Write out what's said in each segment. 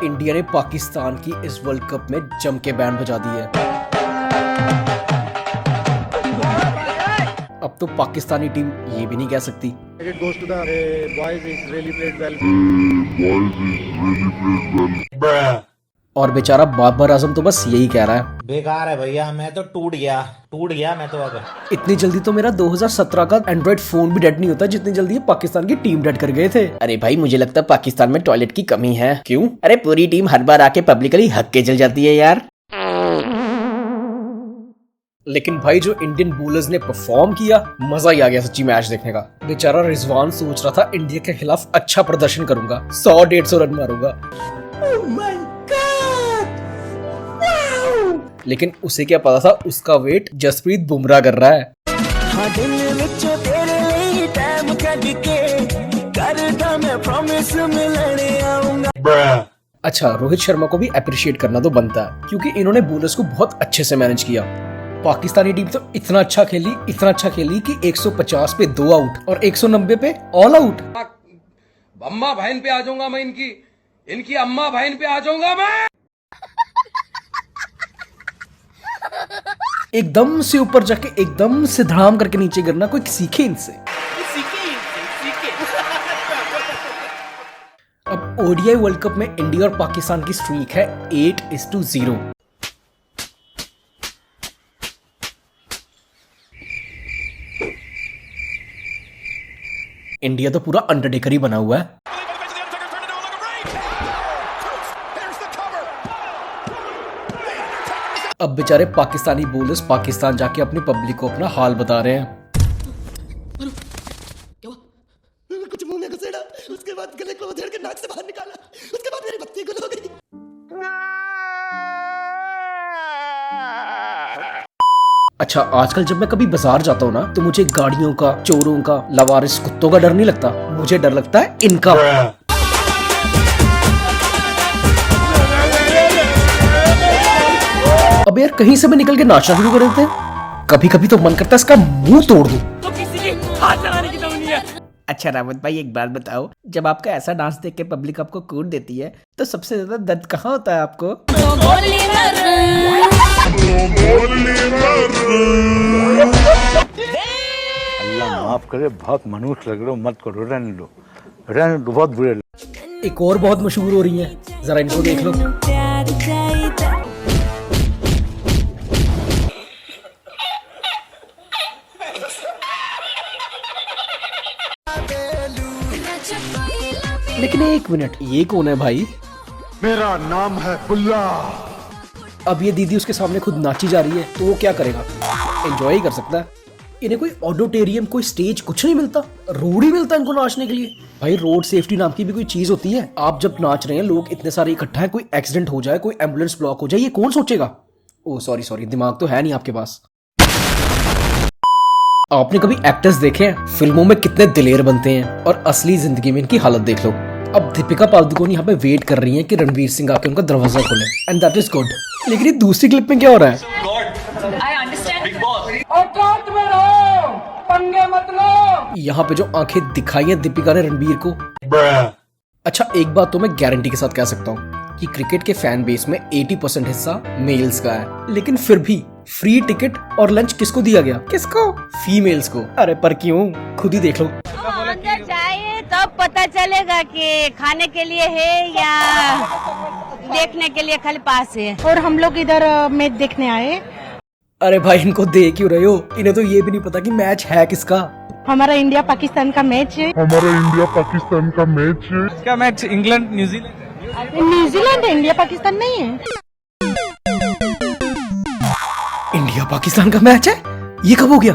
India ने पाकिस्तान की इस वर्ल्ड कप में जम के बैंड बजा दी है। अब तो पाकिस्तानी टीम ये भी नहीं कह सकती। और बेचारा बाबर आजम तो बस यही कह रहा है, बेकार है भैया, मैं तो टूट गया मैं तो। अब इतनी जल्दी तो मेरा 2017 का एंड्रॉइड फोन भी डेड नहीं होता जितनी जल्दी ये पाकिस्तान की टीम डेड कर गए थे। अरे भाई मुझे लगता है पाकिस्तान में टॉयलेट की कमी है। क्यों? अरे पूरी टीम हर बार आके पब्लिकली हक के चल जाती है यार। लेकिन भाई जो इंडियन बॉलर्स ने परफॉर्म किया, मजा ही आ गया सच्ची मैच देखने का। बेचारा रिजवान सोच रहा था इंडिया के खिलाफ अच्छा प्रदर्शन करूंगा, 100-150 रन मारूंगा। लेकिन उसे क्या पता था उसका वेट जसप्रीत बुमराह कर रहा है। अच्छा, रोहित शर्मा को भी अप्रिशिएट करना तो बनता है क्योंकि इन्होंने बॉलर्स को बहुत अच्छे से मैनेज किया। पाकिस्तानी टीम तो इतना अच्छा खेली कि 150 पे 2 आउट और 190 पे ऑल आउट। अम्मा बहन पे आ जाऊंगा मैं, इनकी अम्मा बहन पे आ जाऊंगा मैं। एकदम से ऊपर जाके एकदम से धड़ाम करके नीचे गिरना, कोई सीखे इनसे। अब ओडीआई वर्ल्ड कप में इंडिया और पाकिस्तान की स्ट्रीक है 8-0। इंडिया तो पूरा अंडरटेकर ही बना हुआ है। अब बेचारे पाकिस्तानी बॉलर्स पाकिस्तान जाके अपनी पब्लिक को अपना हाल बता रहे हैं। कुछ मुंह में घुसेड़ा, उसके बाद गले को उधेड़ के नाक से बाहर निकाला, उसके बाद मेरी बत्ती गुल हो गई। अच्छा, आजकल जब मैं कभी बाजार जाता हूँ ना तो मुझे गाड़ियों का, चोरों का, लवारिस कुत्तों का डर नहीं लगता, मुझे डर लगता है इनका। अब यार कहीं से भी निकल के नाचना शुरू कर देते हैं। कभी कभी तो मन करता है इसका मुंह तोड़ दूं। तो किसी के हाथ लगाने की जरूरत नहीं है। अच्छा रावत भाई, एक बात बताओ, जब आपका ऐसा डांस देख के पब्लिक आपको कूट देती है तो सबसे ज्यादा दर्द कहाँ होता है आपको? अल्लाह माफ करे, बहुत मनुष्य लग रहे हो, मत करो, रहने दो, बहुत बुरे। एक और बहुत मशहूर हो रही है, जरा इनको देख लो। लेकिन एक मिनट, ये कौन है भाई? मेरा नाम है बुल्ला। अब ये दीदी उसके सामने खुद नाची जा रही है तो वो क्या करेगा? एंजॉय ही कर सकता है। इन्हें कोई ऑडिटोरियम, कोई स्टेज कुछ नहीं मिलता, रोड ही मिलता है इनको नाचने के लिए। भाई रोड सेफ्टी नाम की भी कोई चीज होती है। आप जब नाच रहे हैं, लोग इतने सारे इकट्ठा है, कोई एक्सीडेंट हो जाए, कोई एम्बुलेंस ब्लॉक हो जाए, ये कौन सोचेगा? ओह सॉरी, दिमाग तो है नहीं आपके पास। आपने कभी एक्टर्स देखे हैं फिल्मों में कितने दिलेर बनते हैं, और असली जिंदगी में इनकी हालत देख लो। अब दीपिका पादुकोण यहाँ पे वेट कर रही हैं कि रणवीर सिंह आके उनका दरवाजा खोले, एंड दैट इज गुड। लेकिन ये दूसरी क्लिप में क्या हो रहा है? यहाँ पे जो आंखें दिखाई हैं दीपिका ने रणवीर को। अच्छा, एक बात तो मैं गारंटी के साथ कह सकता हूँ कि क्रिकेट के फैन बेस में 80% हिस्सा मेल्स का है, लेकिन फिर भी फ्री टिकट और लंच किसको दिया गया? किसको? फीमेल्स को। अरे पर क्यों? खुद ही देख लो। अंदर जाइए तब पता चलेगा कि खाने के लिए है या देखने के लिए खाली पास है। और हम लोग इधर मैच देखने आए। अरे भाई इनको देख क्यों रहे हो? इन्हें तो ये भी नहीं पता कि मैच है किसका। हमारा इंडिया पाकिस्तान का मैच है। क्या मैच? इंग्लैंड न्यूजीलैंड है, इंडिया पाकिस्तान नहीं है। इंडिया पाकिस्तान का मैच है? ये कब हो गया?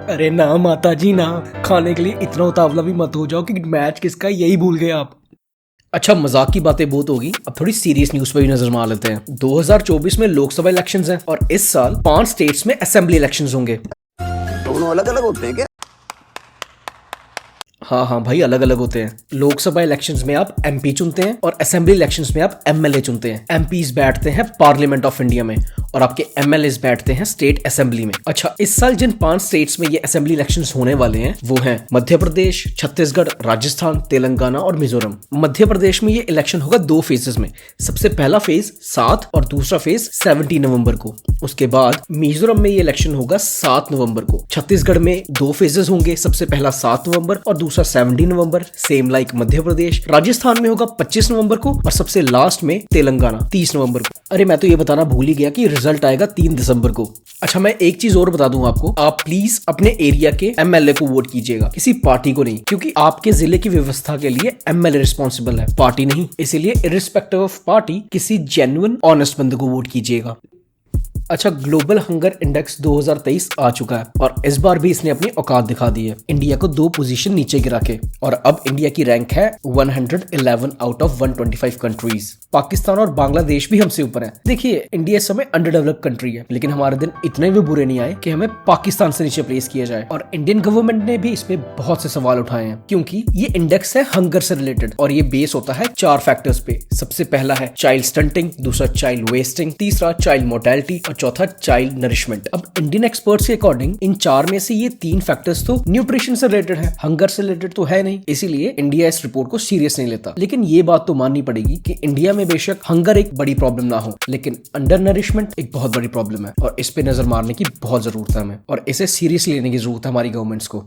अरे ना माता जी ना, खाने के लिए इतना उतावला भी मत हो जाओ कि मैच किसका यही भूल गए आप। अच्छा, मजाक की बातें बहुत होगी, अब थोड़ी सीरियस न्यूज पे भी नजर मार लेते हैं। 2024 में लोकसभा इलेक्शंस हैं और इस साल 5 स्टेट्स में असेंबली इलेक्शंस होंगे। दोनों अलग अलग होते हैं क्या? हाँ भाई, अलग अलग होते हैं। लोकसभा इलेक्शंस में आप एमपी चुनते हैं और असेंबली इलेक्शंस में आप एमएलए चुनते हैं। एमपीज बैठते हैं पार्लियामेंट ऑफ इंडिया में और आपके एमएलए बैठते हैं स्टेट असेंबली में। अच्छा, इस साल जिन 5 स्टेट्स में ये असेंबली इलेक्शंस होने वाले हैं वो हैं मध्य प्रदेश, छत्तीसगढ़, राजस्थान, तेलंगाना और मिजोरम। मध्य प्रदेश में ये इलेक्शन होगा 2 फेजेस में। सबसे पहला फेज 7 और दूसरा फेज 17 नवंबर को। उसके बाद मिजोरम में ये इलेक्शन होगा 7 नवंबर को। छत्तीसगढ़ में 2 फेजेस होंगे, सबसे पहला 7 नवंबर और दूसरा 17 नवंबर, सेम लाइक मध्य प्रदेश। राजस्थान में होगा 25 नवंबर को और सबसे लास्ट में तेलंगाना 30 नवंबर को। अरे मैं तो ये बताना भूल ही गया कि रिजल्ट आएगा 3 दिसंबर को। अच्छा, मैं एक चीज और बता दूं आपको, आप प्लीज अपने एरिया के एमएलए को वोट कीजिएगा, किसी पार्टी को नहीं, क्योंकि आपके जिले की व्यवस्था के लिए एमएलए रिस्पॉन्सिबल है, पार्टी नहीं। इसीलिए इर्रिस्पेक्टिव ऑफ पार्टी किसी जेन्युइन ऑनेस्ट बंदे को वोट कीजिएगा। अच्छा, ग्लोबल हंगर इंडेक्स 2023 आ चुका है और इस बार भी इसने अपनी औकात दिखा दी है, इंडिया को 2 पोजीशन नीचे गिरा के। और अब इंडिया की रैंक है 111 आउट ऑफ 125 कंट्रीज। पाकिस्तान और बांग्लादेश भी हमसे ऊपर है। देखिए, इंडिया इस समय अंडर डेवलप्ड कंट्री है, लेकिन हमारे दिन इतने भी बुरे नहीं आए कि हमें पाकिस्तान से नीचे प्लेस किया जाए। और इंडियन गवर्नमेंट ने भी इसमें बहुत से सवाल उठाए हैं, क्योंकि ये इंडेक्स है हंगर से रिलेटेड और ये बेस होता है 4 फैक्टर्स पे। सबसे पहला है चाइल्ड स्टंटिंग, दूसरा चाइल्ड वेस्टिंग, तीसरा चाइल्ड मोर्टेलिटी और चौथा चाइल्ड नरिशमेंट। अब इंडियन एक्सपर्ट्स के अकॉर्डिंग इन 4 में से ये 3 फैक्टर्स तो न्यूट्रिशन से रिलेटेड है, हंगर से रिलेटेड तो है नहीं। इसीलिए इंडिया इस रिपोर्ट को सीरियस नहीं लेता। लेकिन ये बात तो माननी पड़ेगी कि इंडिया में बेशक हंगर एक बड़ी प्रॉब्लम ना हो, लेकिन अंडर नरिशमेंट एक बहुत बड़ी प्रॉब्लम है और इस पे नजर मारने की बहुत जरूरत है हमें, और इसे सीरियस लेने की जरूरत है हमारी गवर्नमेंट्स को।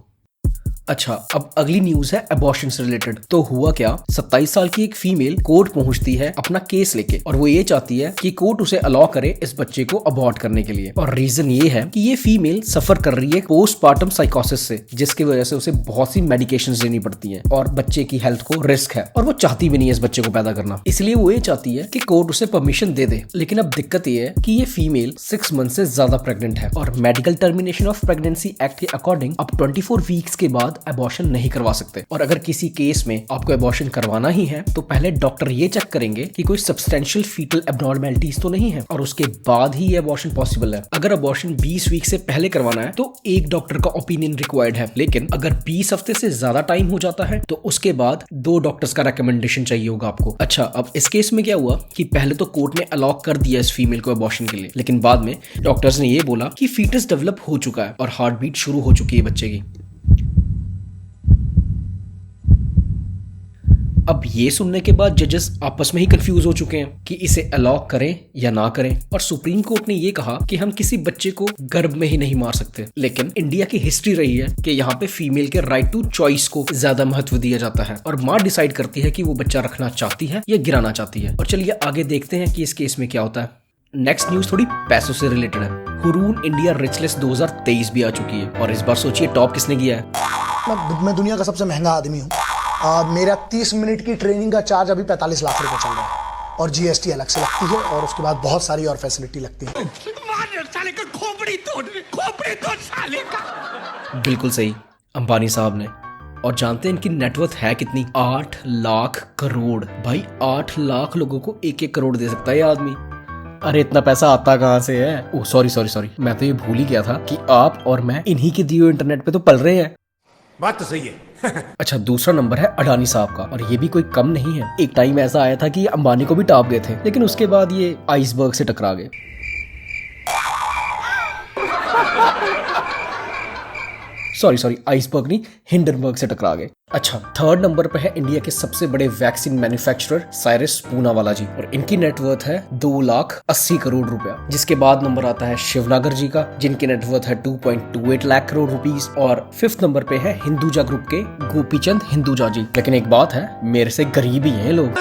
अच्छा, अब अगली न्यूज है अबॉर्शन से रिलेटेड। तो हुआ क्या, 27 साल की एक फीमेल कोर्ट पहुंचती है अपना केस लेके और वो ये चाहती है कि कोर्ट उसे अलाउ करे इस बच्चे को अबॉर्ट करने के लिए। और रीजन ये है कि ये फीमेल सफर कर रही है पोस्टपार्टम साइकोसिस से, जिसकी वजह से उसे बहुत सी मेडिकेशंस लेनी पड़ती हैं और बच्चे की हेल्थ को रिस्क है और वो चाहती भी नहीं है इस बच्चे को पैदा करना। इसलिए वो ये चाहती है कि कोर्ट उसे परमिशन दे दे। लेकिन अब दिक्कत ये है कि ये फीमेल 6 मंथ से ज्यादा प्रेग्नेंट है और medical termination of pregnancy act के अकॉर्डिंग अब 24 वीक्स के बाद अबॉर्शन नहीं करवा सकते। और अगर किसी केस में आपको अबॉर्शन करवाना ही है तो पहले डॉक्टर ये चेक करेंगे कि कोई सब्सटेंशियल फीटल एब्नॉर्मैलिटीज तो नहीं है और उसके बाद ही ये अबॉर्शन पॉसिबल है। अगर अबॉर्शन 20 वीक से पहले करवाना है तो एक डॉक्टर का ओपिनियन रिक्वायर्ड है, लेकिन अगर 20 हफ्ते से ज्यादा टाइम हो जाता है तो उसके बाद 2 डॉक्टर्स का रिकमेंडेशन चाहिए होगा आपको। अच्छा, अब इस केस में क्या हुआ कि पहले तो कोर्ट ने अलाउ कर दिया इस फीमेल को अबॉर्शन के लिए, लेकिन बाद में डॉक्टर्स ने ये बोला कि फीटस डेवलप हो चुका है और हार्ट बीट शुरू हो चुकी है बच्चे की। अब ये सुनने के बाद जजेस आपस में ही कंफ्यूज हो चुके हैं कि इसे अलाउ करें या ना करें, और सुप्रीम कोर्ट ने ये कहा कि हम किसी बच्चे को गर्भ में ही नहीं मार सकते। लेकिन इंडिया की हिस्ट्री रही है कि यहाँ पे फीमेल के राइट टू चॉइस को ज्यादा महत्व दिया जाता है और माँ डिसाइड करती है कि वो बच्चा रखना चाहती है या गिराना चाहती है। और चलिए आगे देखते हैं कि इस केस में क्या होता है। नेक्स्ट न्यूज थोड़ी पैसों से रिलेटेड है। हुरून इंडिया रिच लिस्ट 2023 भी आ चुकी है और इस बार सोचिए टॉप किसने किया है। मैं दुनिया का सबसे महंगा आदमी हूँ। मेरा 30 मिनट की ट्रेनिंग का चार्ज अभी 45 लाख रुपए चल रहा है और जीएसटी अलग से लगती है और उसके बाद बहुत सारी और फैसिलिटी लगती है। बिल्कुल सही, अंबानी साहब ने। और जानते हैं इनकी नेटवर्थ है कितनी? 8 लाख करोड़। भाई 8 लाख लोगों को 1-1 करोड़ दे सकता है ये आदमी। अरे इतना पैसा आता कहाँ से है? ओह सॉरी, मैं तो ये भूल ही गया था कि आप और मैं इन्हीं के दिए इंटरनेट पे तो पल रहे हैं। बात तो सही है। अच्छा, दूसरा नंबर है अडानी साहब का और ये भी कोई कम नहीं है। एक टाइम ऐसा आया था कि ये अंबानी को भी टॉप गए थे, लेकिन उसके बाद ये आइसबर्ग से टकरा गए। सॉरी, आइसबर्ग नहीं, हिंडनबर्ग से टकरा गए। अच्छा, 3rd नंबर पे है इंडिया के सबसे बड़े वैक्सीन मैन्युफैक्चरर साइरस पूनावाला जी और इनकी नेटवर्थ है 2,80,00,000 करोड़ रुपया। जिसके बाद नंबर आता है शिवनागर जी का, जिनकी नेटवर्थ है 2.28 लाख करोड़ रुपीस। और 5th नंबर पे है हिंदुजा ग्रुप के गोपीचंद हिंदुजा जी। लेकिन एक बात है, मेरे से गरीब ही हैं लोग।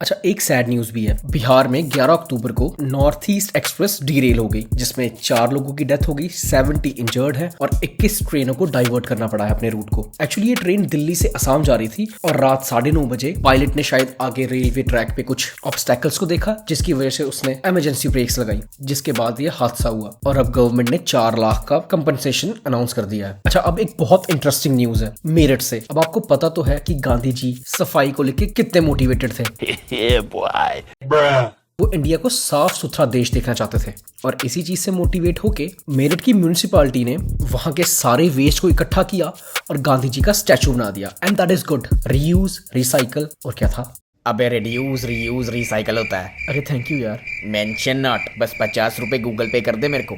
अच्छा, एक सैड न्यूज भी है। बिहार में 11 अक्टूबर को नॉर्थ ईस्ट एक्सप्रेस डीरेल हो गई, जिसमें 4 लोगों की डेथ हो गई, 70 इंजर्ड है और 21 ट्रेनों को डाइवर्ट करना पड़ा है अपने रूट को। एक्चुअली ये ट्रेन दिल्ली से असम जा रही थी और रात 9:30 बजे पायलट ने शायद आगे रेलवे ट्रैक पे कुछ ऑब्स्टैकल्स को देखा, जिसकी वजह से उसने इमरजेंसी ब्रेक्स लगाई, जिसके बाद ये हादसा हुआ और अब गवर्नमेंट ने 4 लाख का कंपनसेशन अनाउंस कर दिया है। अच्छा, अब एक बहुत इंटरेस्टिंग न्यूज है मेरठ से। अब आपको पता तो है कि गांधी जी सफाई को लेकर कितने मोटिवेटेड थे। वो इंडिया को साफ सुथरा देश देखना चाहते थे और इसी चीज से मोटिवेट होके मेरठ की म्यूनिसिपालिटी ने वहां के सारे वेस्ट को इकट्ठा किया और गांधी जी का स्टैचू बना दिया। And that is good. Reuse, recycle और क्या था, अबे रिड्यूस रीयूज रिसाइकल होता है। अरे थैंक यू यार। मेंशन नॉट, बस 50 रुपए गूगल पे कर दे मेरे को।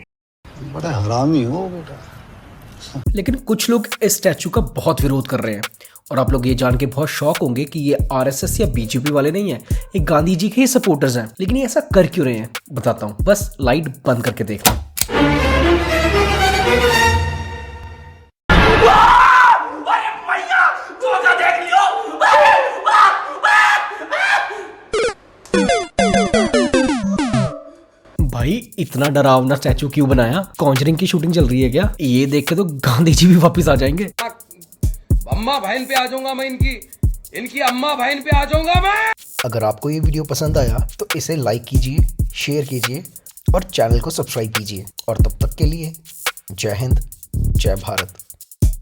बड़ा हरामी हो बेटा। लेकिन कुछ लोग इस स्टैचू का बहुत विरोध कर रहे हैं और आप लोग ये जान के बहुत शॉक होंगे कि ये आरएसएस या बीजेपी वाले नहीं है, ये गांधी जी के ही सपोर्टर्स हैं। लेकिन ये ऐसा कर क्यों रहे हैं बताता हूँ, बस लाइट बंद करके देखना। भाई इतना डरावना स्टैचू क्यों बनाया? कॉन्जरिंग की शूटिंग चल रही है क्या? ये देख के तो गांधी जी भी वापस आ जाएंगे। अम्मा बहन पे आ जाऊंगा मैं, इनकी अम्मा बहन पे आ जाऊंगा मैं। अगर आपको ये वीडियो पसंद आया तो इसे लाइक कीजिए, शेयर कीजिए और चैनल को सब्सक्राइब कीजिए। और तब तक के लिए जय हिंद, जय भारत।